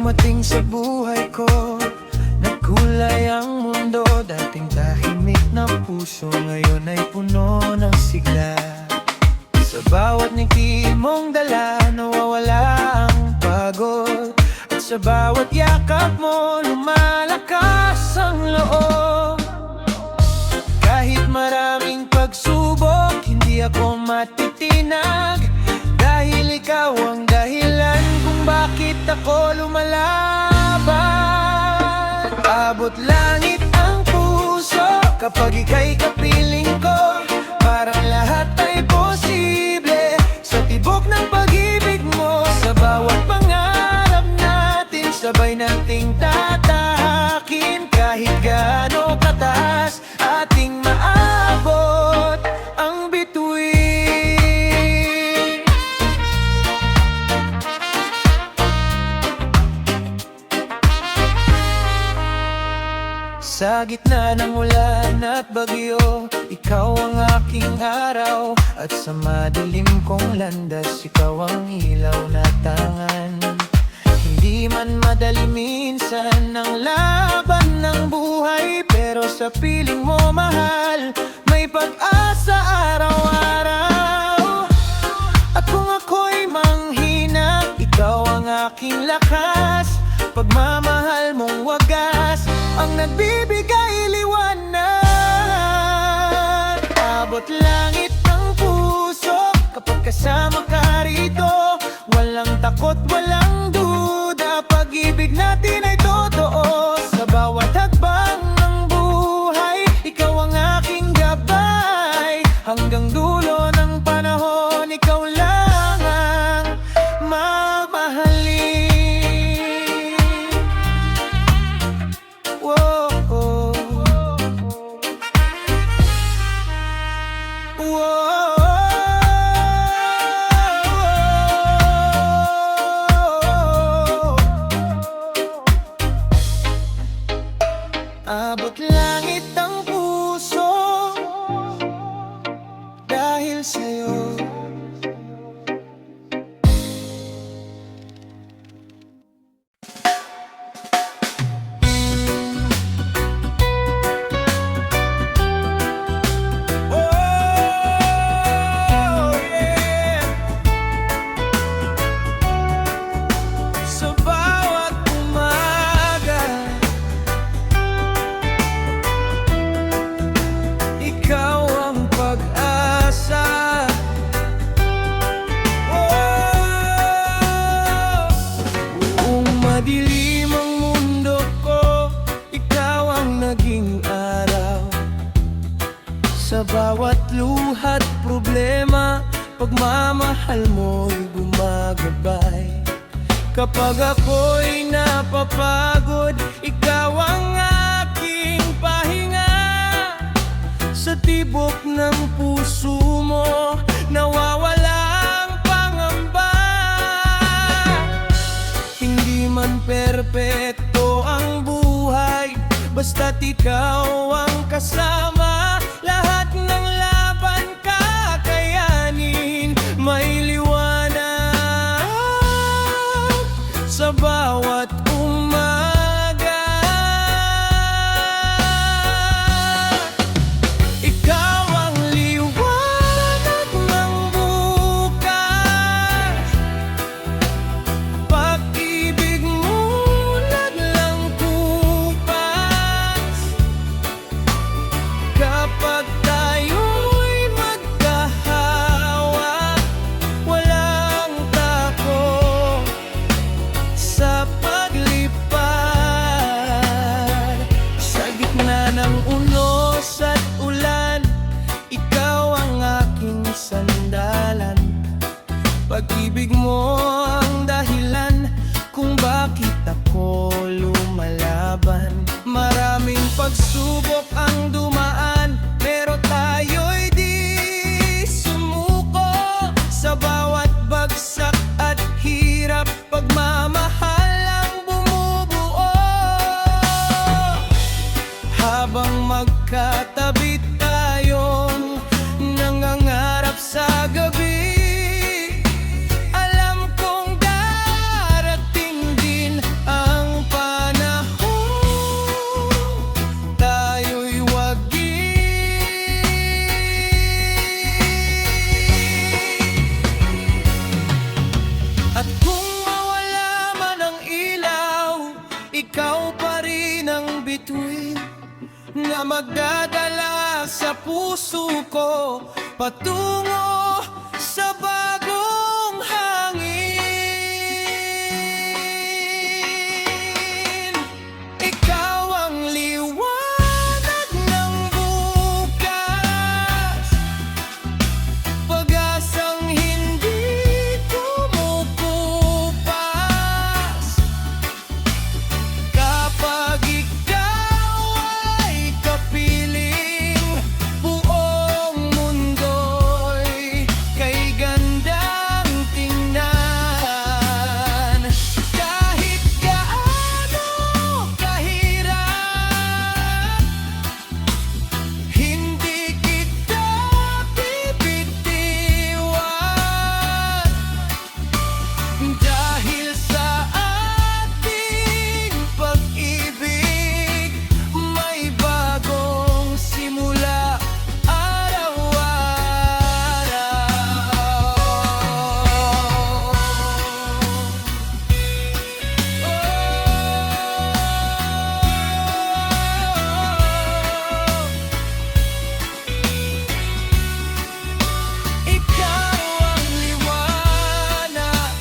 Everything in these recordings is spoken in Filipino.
dumating sa buhay ko, nagkulay ang mundo. Dating tahimik ng puso, ngayon ay puno ng sigla. Sa bawat ngiti mong dala, nawawala ang pagod. At sa bawat yakap mo, lumalakas ang loob. Kahit maraming pagsubok, hindi ako matitinag. Dahil ikaw ang dahilan kung bakit ako lumalaban. Abot langit ang puso kapag ika'y kapiling ko. Parang lahat ay posible sa tibok ng pag-ibig mo. Sa bawat pangarap natin, sabay nating tatahakin. Kahit gaano kataas ating maabot ang bituin. Sa gitna ng ulan at bagyo, ikaw ang aking araw. At sa madilim kong landas, ikaw ang ilaw na tangan. Hindi man madali minsan ang laban ng buhay, pero sa piling mo mahal, may pag-asa araw-araw. At kung ako'y manghina, ikaw ang aking lakas. Pagmamahal mong wagas ang nagbibigay liwanag. Abot langit ng puso kapag kasama ka rito. Walang takot, walang duda, pag-ibig natin ay totoo. Sa bawat hakbang ng buhay, ikaw ang aking gabay. Hanggang dulo ng panahon, ikaw lang ang mamahalin. Abot langit ang puso dahil sa'yo. Sa bawat umaga, ikaw ang pag-asa. Kung madilim ang mundo ko, ikaw ang naging araw. Sa bawat luha't problema, pagmamahal mo'y gumagabay. Kapag ako'y napapagod, ikaw ang aking pahinga. Sa tibok ng puso mo, nawawala ang pangamba. Hindi man perpekto ang buhay, basta't ikaw ang kasama. Lahat ng laban kakayanin, may liwanag sa bawat umaga. Ikaw ang liwanag ng bukas, pag-ibig mo naglang kupas. Kapag tayo'y magkahawak, walang takot sa paglipad. Sa gitna ng unos at ulan, ikaw ang aking sandalan. Pag-ibig mo ang dahilan kung bakit ako lumalaban. Maraming pagsubok ang dumaan, pero tayo'y di sumuko. Sa bawat bagsak at hirap, pagmamahal ang bumubuo. Habang magkatabi tayong nangangarap sa gabi, alam magdadala sa puso ko patungo sa bagong hangin. Ikaw ang liwanag ng bukas, pag-asang hindi kumukupas. Kapag ikaw ay kapiling, buong mundo'y kay gandang tingnan. Kahit gaano kahirap, hindi kita bibitiwan. Dahil sa ating pag-ibig, may bagong simula araw-araw. Ikaw ang liwanag,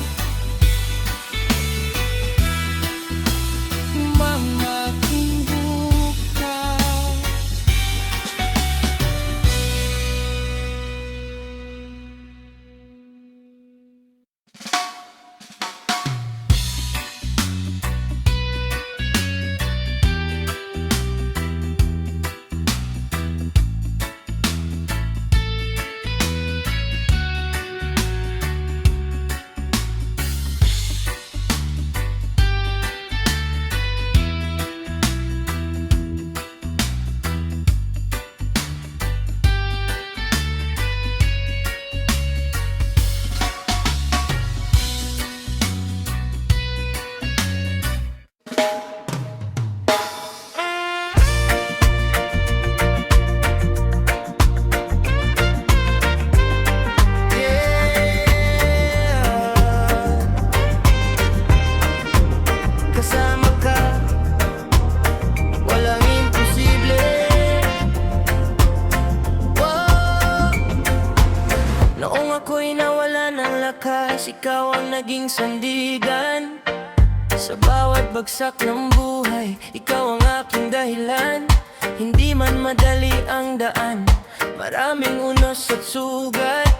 mga bukas. Kasama ka, walang imposible. Wow. Noong ako'y nawala ng lakas, ikaw ang naging sandigan. Sa bawat bagsak ng buhay, ikaw ang aking dahilan. Hindi man madali ang daan, maraming unos at sugat,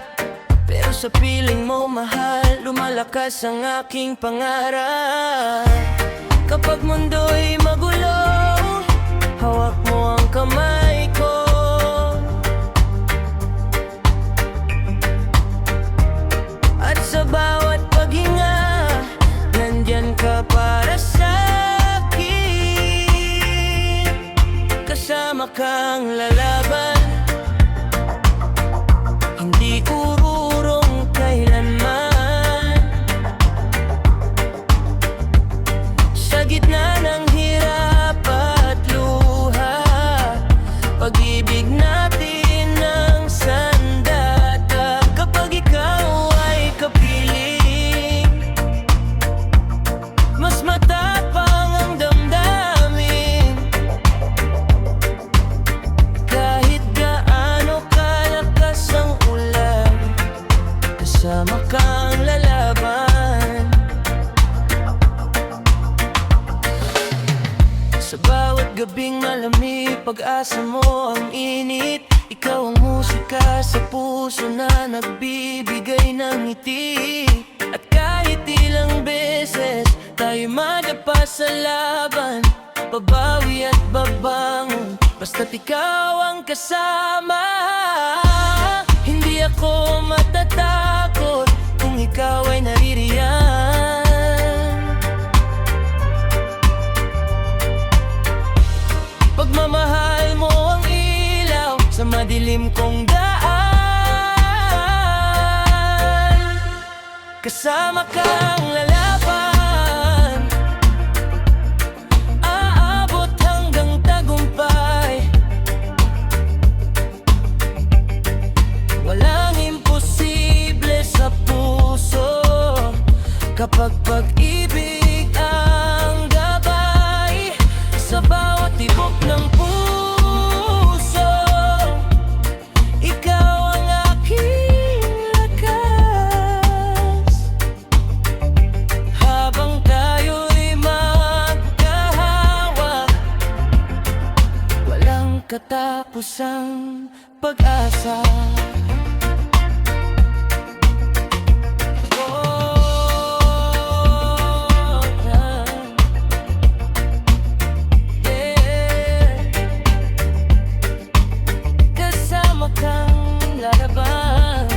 pero sa piling mo mahal, lumalakas ang aking pangarap. Kapag mundo'y magulo, hawak mo ang kamay ko. At sa bawat paghinga, nandyan ka para sa'kin. Kasama kang lalaban, hindi ururong kailanman. Sa gitna ng hirap at luha, pag-ibig natin ang sandata. Kapag ikaw ay kapiling, mas matapang ang damdamin. Kahit gaano kalakas ang ulan, kasama kang lalaban. Sa bawat gabing malamig, pag-asa mo ang init. Ikaw ang musika sa puso na nagbibigay ng ngiti. At kahit ilang beses tayo madapa sa laban, babawi at babangon, basta't ikaw ang kasama. Hindi ako matatakot kung ikaw ay naririyan. Pagmamahal mo ang ilaw sa madilim kong daan. Kasama kang lalaban, aabot hanggang tagumpay. Walang imposible sa puso kapag pag-ibig ang gabay. Sa bawat tibok ng puso, pusang pag-asa. Kasama kang lalaban.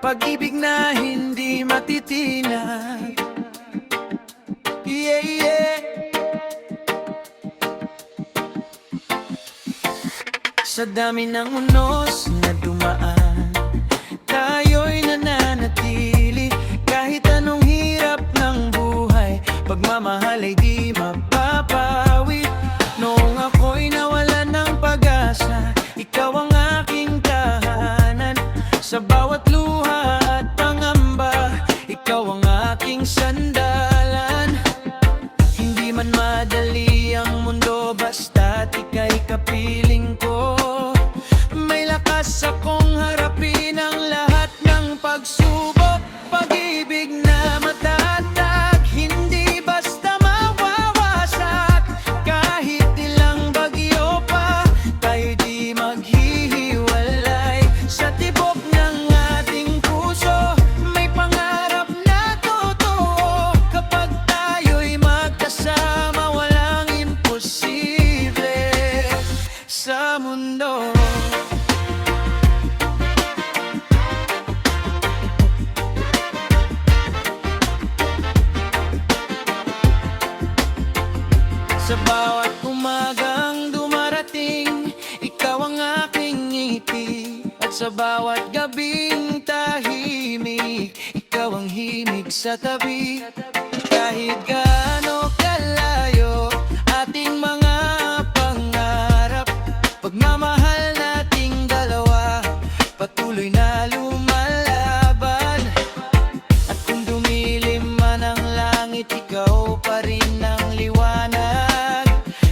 Pag-ibig na hindi matitinag. Yeah, yeah. Sa dami ng unos na dumaan, tayo'y nananatili. Kahit anong hirap ng buhay, pagmamahal ay di mapapawi. Noong ako'y nawalan ng pag-asa, ikaw ang aking tahanan. Sa bawat luha at pangamba, ikaw ang aking sandalan. Hindi man madali ang mundo, basta't ika'y kapiling ko. May lakas akong harapin ang lahat ng pagsubok. Pag-ibig na matatag, hindi basta mawawasak. Kahit ilang bagyo pa, tayo'y di maghihiwalay. Sa tibok ng ating puso, may pangarap na totoo. Kapag tayo'y magkasama, walang imposible sa mundo. Sa bawat umagang dumarating, ikaw ang aking ngiti. At sa bawat gabing tahimik, ikaw ang himig sa tabi. Kahit gaano kalayo ating mga pangarap, pagmamahal nating dalawa patuloy na lumalaban. At kung dumilim man ang langit, ikaw pa rin ang liwanag.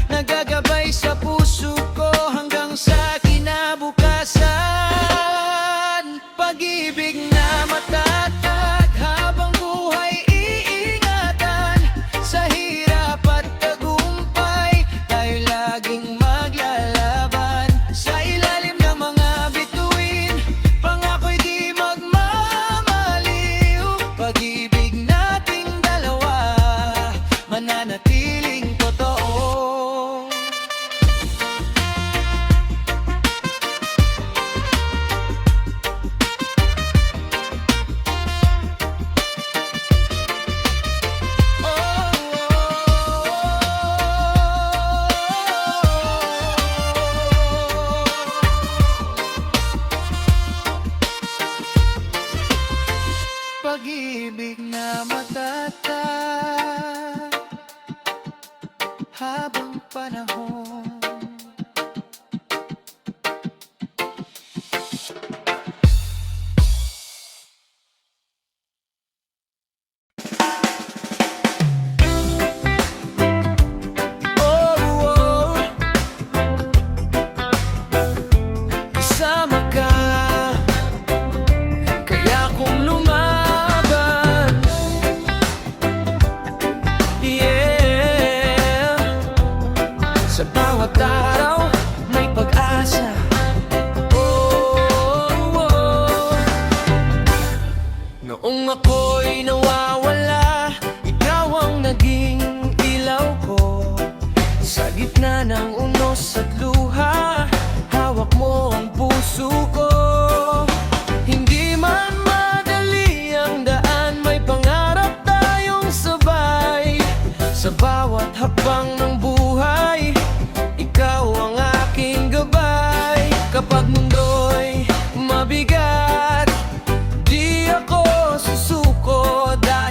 Nagagabay sa puso ko hanggang sa kinabukasan. Pag-ibig na matatag, habang buhay iingatan. Sa hirap at tagumpay, tayo laging maglalaban. Sa ilalim ng mga bituin, pangako'y di magmamaliw. Pag-ibig nating dalawa, mananatiling totoo. Pag-ibig na matatag habang panahon. Kasama ka, kaya kung lumaban. Yeah. Sa bawat araw may pag-asa. Noong ako'y nawawala, ikaw ang naging ilaw ko. Sa gitna ng unos at luha, hawak mo ang puso ko. Hindi man madali ang daan, may pangarap tayong sabay. Sa bawat hakbang ng buhay, ikaw ang aking gabay. Kapag mundo'y mabigat, di ako susuko dahil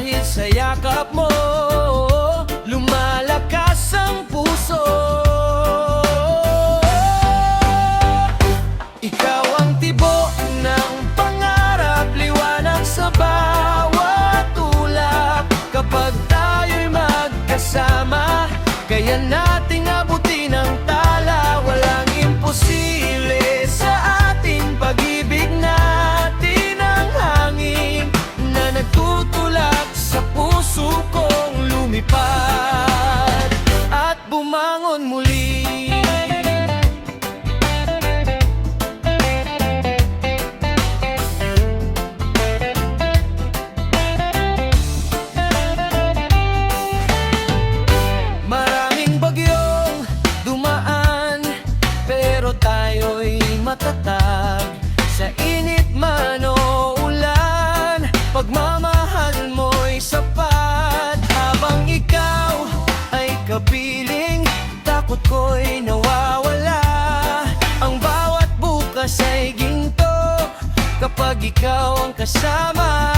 ikaw ang kasama.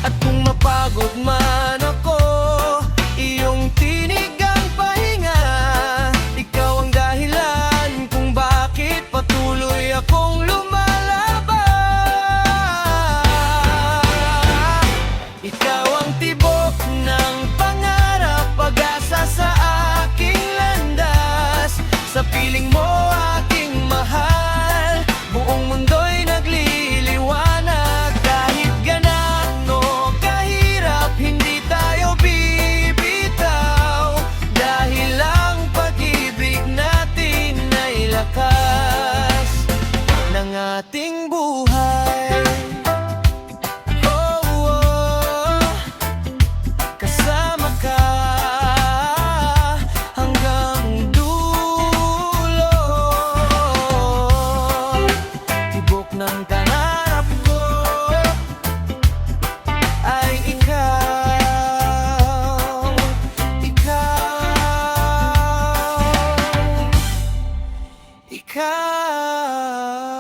At kung mapagod man ako, iyong tinig ang pahinga. Ikaw ang dahilan kung bakit patuloy akong lumalaban. Ikaw ang tibok ng pangarap, pag-asa sa aking landas. Sa piling mo aking mahal, buong mundo'y nagliliwanag. Kahit ganano kahirap, hindi tayo bibitaw. Dahil ang pag-ibig natin ay lakas ng ating buhay. Oh, oh, kasama ka hanggang dulo. Tibok ng pangarap ko ay ikaw, ikaw, ikaw.